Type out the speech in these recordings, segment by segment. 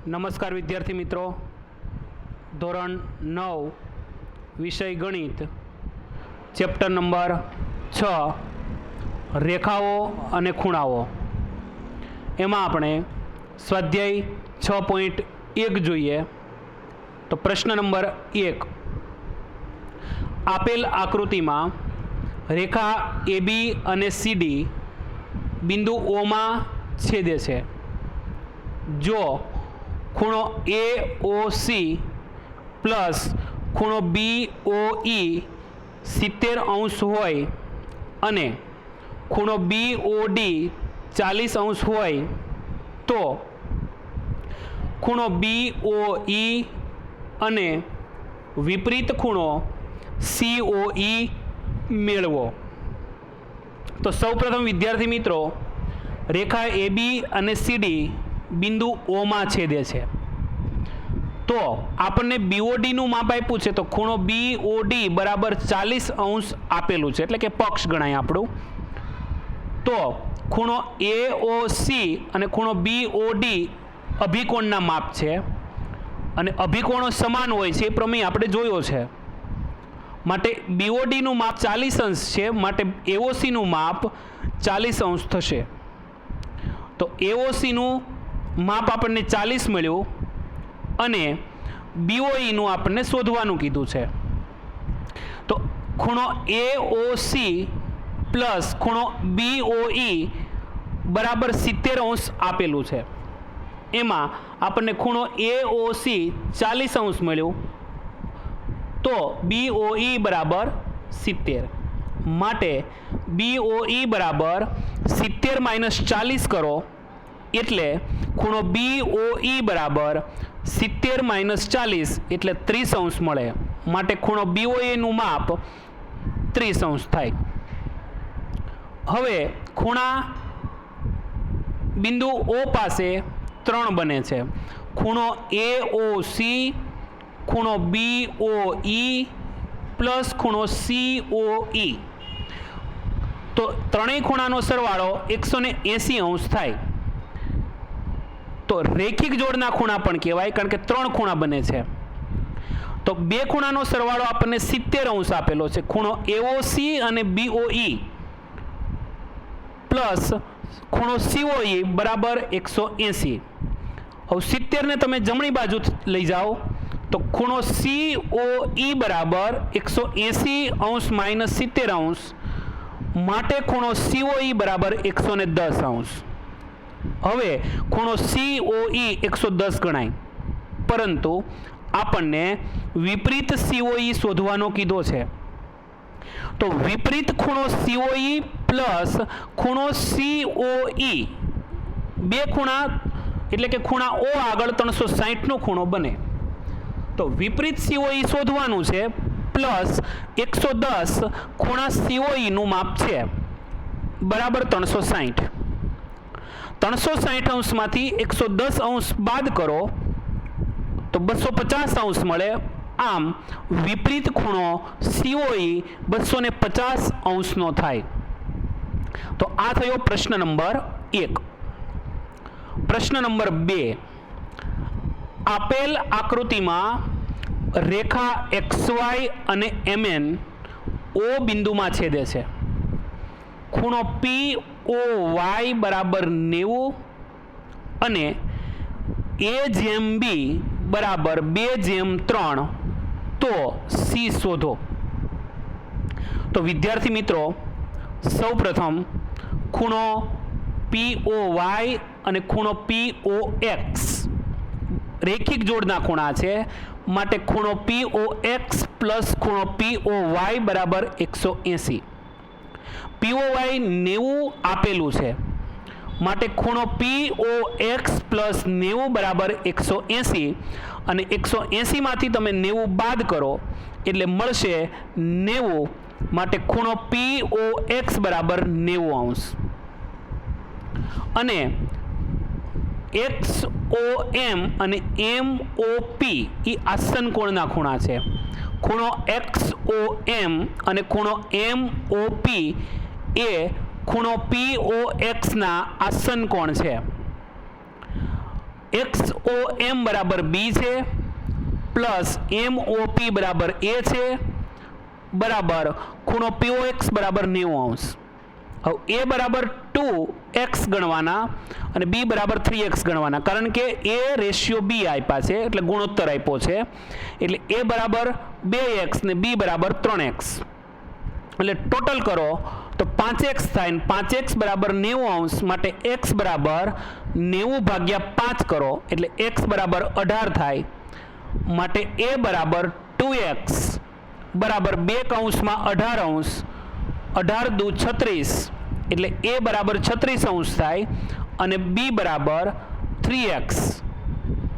નમસ્કાર વિદ્યાર્થી મિત્રો, ધોરણ 9 વિષય ગણિત, ચેપ્ટર નંબર 6 રેખાઓ અને ખૂણાઓ. એમાં આપણે સ્વાધ્યાય 6.1 જોઈએ. તો પ્રશ્ન નંબર 1, આપેલ આકૃતિમાં રેખા AB અને CD બિંદુ O માં છેદે છે. જો ખૂણો AOC પ્લસ ખૂણો BOE 70 અંશ હોય અને ખૂણો BOD 40 અંશ હોય તો ખૂણો BOE અને વિપરીત ખૂણો COE મેળવો. તો સૌપ્રથમ વિદ્યાર્થી મિત્રો, રેખા AB અને CD બિંદુ O માં છેદે છે. તો આપણને BOD નું માપ આપ્યું છે. તો ખૂણો BOD બરાબર 40 અંશ આપેલું છે, એટલે કે પક્ષ ગણાય આપણું. તો ખૂણો AOC અને ખૂણો BOD અભિકોણના માપ છે અને અભિકોણો સમાન હોય છે એ પ્રમેય આપણે જોયો છે. માટે BOD નું માપ 40 અંશ છે, માટે AOC નું માપ 40 અંશ થશે. તો AOC નું માપ આપણને 40 મળ્યું અને BOE નું આપણને શોધવાનું કીધું છે. તો ખૂણો AOC પ્લસ ખૂણો BOE બરાબર 70 અંશ આપેલું છે. એમાં આપણને ખૂણો AOC 40 અંશ મળ્યું, તો BOE બરાબર 70. માટે BOE બરાબર 70 માઇનસ 40 કરો એટલે ખૂણો BOE બરાબર 70 માઇનસ 40 એટલે 30 અંશ મળે. માટે ખૂણો BOE નું માપ 30 અંશ થાય. હવે ખૂણા બિંદુ O પાસે 3 બને છે. ખૂણો AOC, ખૂણો BOE પ્લસ ખૂણો COE. તો ત્રણેય ખૂણાનો સરવાળો 180 અંશ થાય. તો રેખિક જોડના ખૂણા પણ કહેવાય, કારણ કે 3 ખૂણા બને છે. તો બે ખૂણાનો સરવાળો આપણને 70 અંશ આપેલો છે. ખૂણો AOC અને BOE પ્લસ ખૂણો COE બરાબર 180. હવે 70 ને તમે જમણી બાજુ લઈ જાઓ તો ખૂણો COE બરાબર 180 અંશ માઇનસ 70 અંશ. માટે ખૂણો COE બરાબર 110 અંશ. હવે ખૂણો COE 110 ગણાય, પરંતુ આપણને વિપરીત COE શોધવાનો કીધો છે. તો વિપરીત ખૂણો COE પ્લસ ખૂણો COE, બે ખૂણા એટલે કે ખૂણા O આગળ 360 નો ખૂણો બને. તો વિપરીત COE શોધવાનું છે પ્લસ 110 ખૂણા COE નું માપ છે બરાબર 360. 360 અંશમાંથી 110 અંશ બાદ કરો તો 250 અંશ મળે. આમ વિપરીત ખૂણો COE 250 અંશનો થાય. તો આ થયો પ્રશ્ન નંબર 1. પ્રશ્ન નંબર 2, આપેલ આકૃતિમાં રેખા XY અને MN O બિંદુમાં છેદે છે. ખૂણો POY બરાબર 90 અને A/B બરાબર 2/3. તો C શોધો. તો વિદ્યાર્થી મિત્રો, સૌપ્રથમ ખૂણો POY અને ખૂણો POX રેખિક જોડના ખૂણા છે. માટે ખૂણો POX પ્લસ ખૂણો POY બરાબર 180. POY 90 આપેલું છે, માટે ખૂણો POX પ્લસ 90 બરાબર 180 અને 180 માંથી તમે 90 બાદ કરો એટલે મળશે 90. માટે ખૂણો POX બરાબર 90 અંશ. અને XOM અને MOP એ આસન કોણના ખૂણા છે. ખૂણો XOM અને ખૂણો MOP એ ખૂણો POX ના આસન કોણ છે. XOM બરાબર B છે પ્લસ MOP બરાબર A છે બરાબર ખૂણો POX બરાબર 90°. હવે A બરાબર 2x ગણવાના અને B બરાબર 3x ગણવાના, કારણ કે A રેશિયો B આપ્યા છે એટલે ગુણોત્તર આપ્યો છે, એટલે A બરાબર 2x ને B બરાબર 3x, એટલે ટોટલ કરો તો 5x થાય ને 5x બરાબર 90° માટે x બરાબર 90/5 કરો એટલે x બરાબર 18 થાય, માટે A બરાબર 2x બરાબર 2/18, 18 દુ 36 એટલે A બરાબર 36° થાય અને B બરાબર 3x,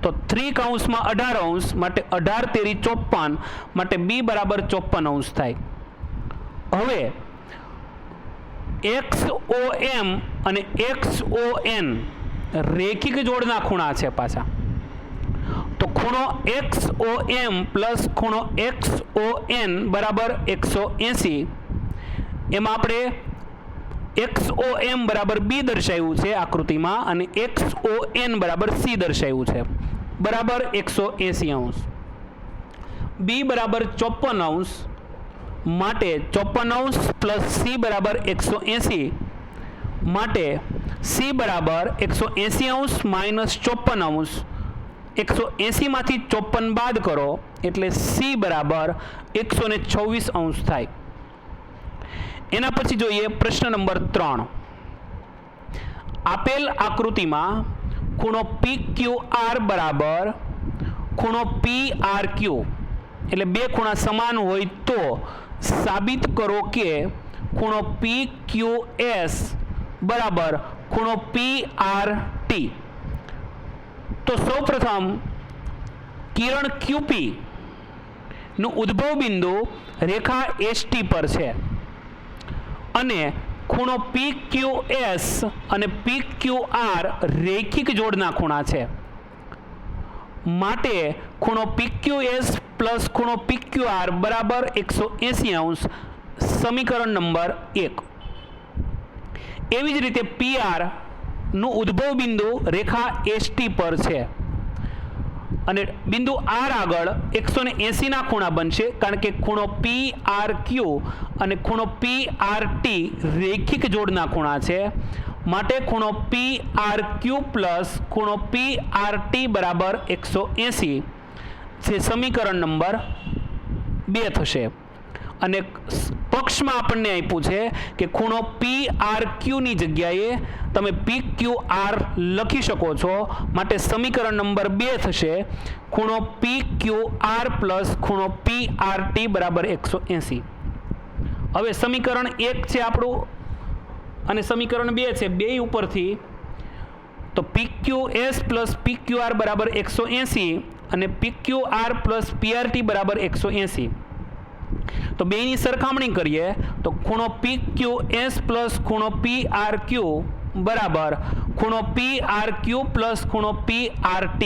તો 3/18 માટે 18 તેરી 54 માટે B બરાબર 54° થાય. હવે XOM અને XON રેખિક જોડના ખૂણા છે પાછા, તો ખૂણો XOM પ્લસ ખૂણો XON બરાબર 180. એમાં આપણે XOM બરાબર B દર્શાવ્યું છે આકૃતિમાં અને XON બરાબર C દર્શાવ્યું છે, બરાબર 180°. B બરાબર 54° માટે 54° પ્લસ C બરાબર 180 માટે C બરાબર 180° માઇનસ 54°, 180 માંથી 54 બાદ કરો એટલે C બરાબર 126° થાય. એના પછી જોઈએ પ્રશ્ન નંબર 3. આપેલ આકૃતિમાં ખૂણો PQR બરાબર ખૂણો PRQ, એટલે બે ખૂણા સમાન હોય તો સાબિત કરો કે ખૂણો PQS બરાબર ખૂણો PRT. તો સૌપ્રથમ કિરણ QP નું ઉદ્ભવ બિંદુ રેખા ST પર છે અને ખૂણો PQS અને PQR રેખિક જોડના ખૂણા છે, માટે ખૂણો PQS પ્લસ ખૂણો PQR બરાબર 180°, સમીકરણ નંબર 1. એવી જ રીતે PR નું ઉદ્ભવ બિંદુ રેખા ST પર છે અને બિંદુ R આગળ 180 ના ખૂણા બનશે, કારણ કે ખૂણો PRQ અને ખૂણો PRT રેખિક જોડના ખૂણા છે, માટે ખૂણો PRQ પ્લસ ખૂણો PRT બરાબર 180, જે સમીકરણ નંબર 2 થશે. અને પક્ષમાં આપણને આપ્યું છે કે ખૂણો PRQ ની જગ્યાએ તમે PQR લખી શકો છો, માટે સમીકરણ નંબર 2 થશે ખૂણો PQR પ્લસ ખૂણો PRT બરાબર 180. હવે સમીકરણ 1 છે આપણું અને સમીકરણ 2 છે, બે ઉપરથી તો PQS પ્લસ PQR બરાબર 180 અને PQR પ્લસ PRT બરાબર 180. તો બેની સરખામણી કરીએ તો ખૂણો PQS પ્લસ ખૂણો PRQ બરાબર ખૂણો PRQ પ્લસ ખૂણો PRT.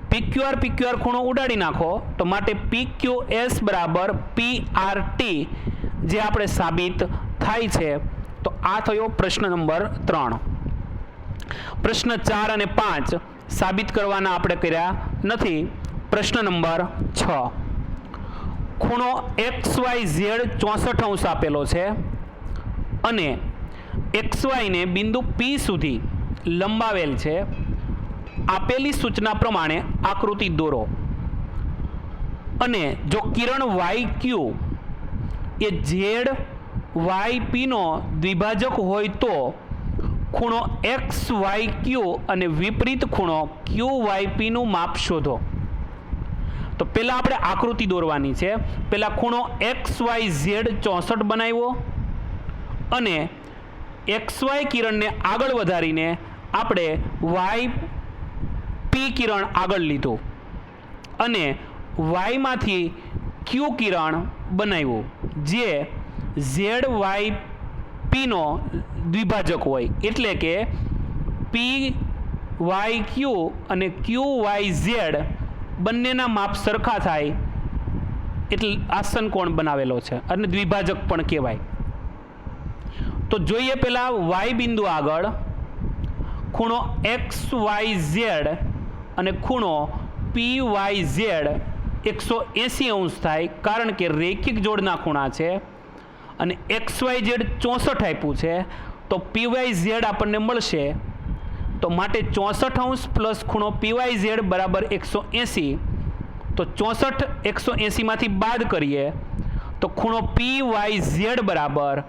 PQR ખૂણો ઉડાડી નાખો તો માટે PQS બરાબર PRT, જે આપણે સાબિત થાય છે. તો આ થયો પ્રશ્ન નંબર 3. પ્રશ્ન 4 અને 5 સાબિત કરવાના આપણે કર્યા નથી. પ્રશ્ન નંબર 6. ખૂણો XYZ 64° આપેલો છે અને XY ને બિંદુ P સુધી લંબાવેલ છે. આપેલી સૂચના પ્રમાણે આકૃતિ દોરો અને જો કિરણ YQ એ ZYP નો દ્વિભાજક હોય તો ખૂણો XYQ અને વિપરીત ખૂણો QYP નું માપ શોધો. તો પહેલા આપણે આકૃતિ દોરવાની છે. પહેલા ખૂણો XYZ 64 બનાવ્યો અને XY કિરણને આગળ વધારીને આપણે YP કિરણ આગળ લીધું અને Y માંથી Q કિરણ બનાવ્યું, જે ZYP નો દ્વિભાજક હોય, એટલે કે PYQ અને QYZ બંનેના માપ સરખા થાય એટલે આસન કોણ બનાવેલો છે અને દ્વિભાજક પણ કહેવાય. તો જોઈએ પહેલા Y બિંદુ આગળ ખૂણો XYZ અને ખૂણો PYZ 180 અંશ થાય, કારણ કે રેખિક જોડના ખૂણા છે અને XYZ 64 આપ્યું છે તો PYZ આપણને મળશે, તો માટે 64 અંશ પ્લસ ખૂણો PYZ બરાબર 180, તો 64 180માંથી બાદ કરીએ તો ખૂણો PYZ બરાબર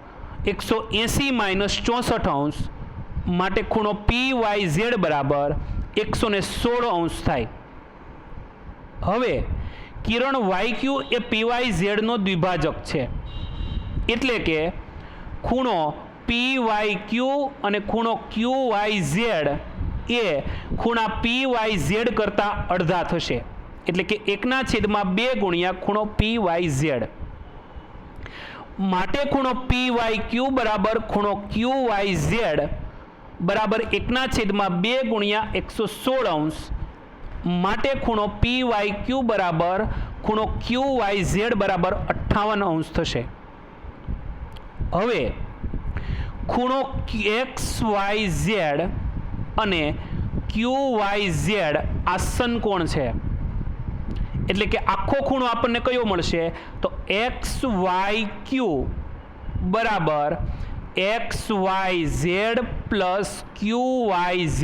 180 માઇનસ 64 અંશ, માટે ખૂણો PYZ બરાબર 116 અંશ થાય. હવે કિરણ YQ એ PYZ નો દ્વિભાજક છે, એટલે કે ખૂણો PYQ અને ખૂણો QYZ એ ખૂણા PYZ કરતાં અડધા થશે, એટલે કે 1/2 ગુણ્યા ખૂણો PYZ. માટે ખૂણો PYQ બરાબર ખૂણો QYZ બરાબર 1/2 ગુણ્યા 116 અંશ, માટે ખૂણો PYQ બરાબર ખૂણો QYZ બરાબર 58 અંશ થશે. હવે ખૂણો XYZ અને QYZ આસન કોણ છે, એટલે કે આખો ખૂણો આપણને કયો મળશે તો XYQ બરાબર XYZ પ્લસ QYZ,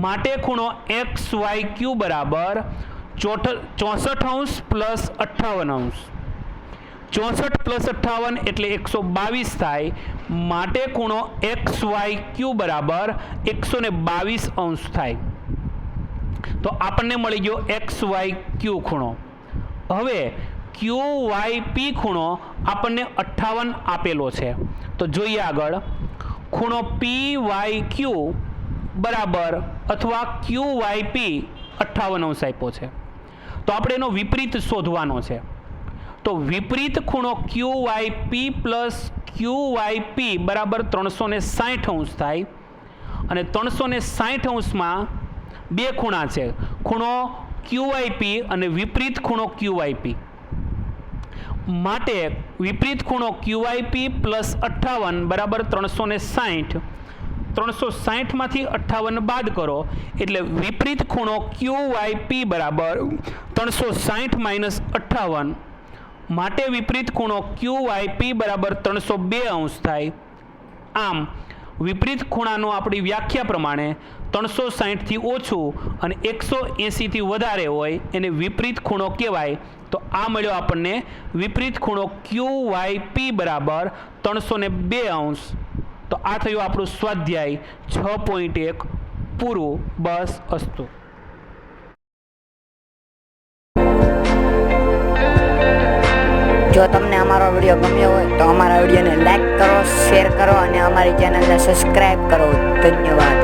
માટે ખૂણો XYQ બરાબર 64 અંશ પ્લસ 58 અંશ, 64 પ્લસ 58 એટલે 122 થાય, માટે ખૂણો XYQ બરાબર 122 અંશ થાય. તો આપણને મળી ગયો XYQ ખૂણો. હવે QYP ખૂણો આપણને 58 આપેલો છે, તો જોઈએ આગળ. ખૂણો PYQ બરાબર અથવા QYP 58 અંશ આપ્યો છે, તો આપણે એનો વિપરીત શોધવાનો છે. તો વિપરીત ખૂણો QYP પ્લસ QYP બરાબર 360 અંશ થાય, અને 360 અંશમાં બે ખૂણા છે, ખૂણો QYP અને વિપરીત ખૂણો QYP. માટે વિપરીત ખૂણો QYP પ્લસ 58 બરાબર 360, 360માંથી 58 બાદ કરો એટલે વિપરીત ખૂણો QYP બરાબર 360 માઇનસ 58, માટે વિપરીત ખૂણો QYP બરાબર 302 અંશ થાય. આમ વિપરીત ખૂણાનો આપણી વ્યાખ્યા પ્રમાણે 360થી ઓછું અને 180થી વધારે હોય એને વિપરીત ખૂણો કહેવાય. તો આ મળ્યો આપણને વિપરીત ખૂણો QYP બરાબર 302 અંશ. તો આ થયું આપણું સ્વાધ્યાય 6.1 પૂરું. બસ અસ્તુ. જો તમને અમારો વિડીયો ગમ્યો હોય તો અમારા વિડીયોને લાઈક કરો, શેર કરો અને અમારી ચેનલને સબસ્ક્રાઈબ કરો. ધન્યવાદ.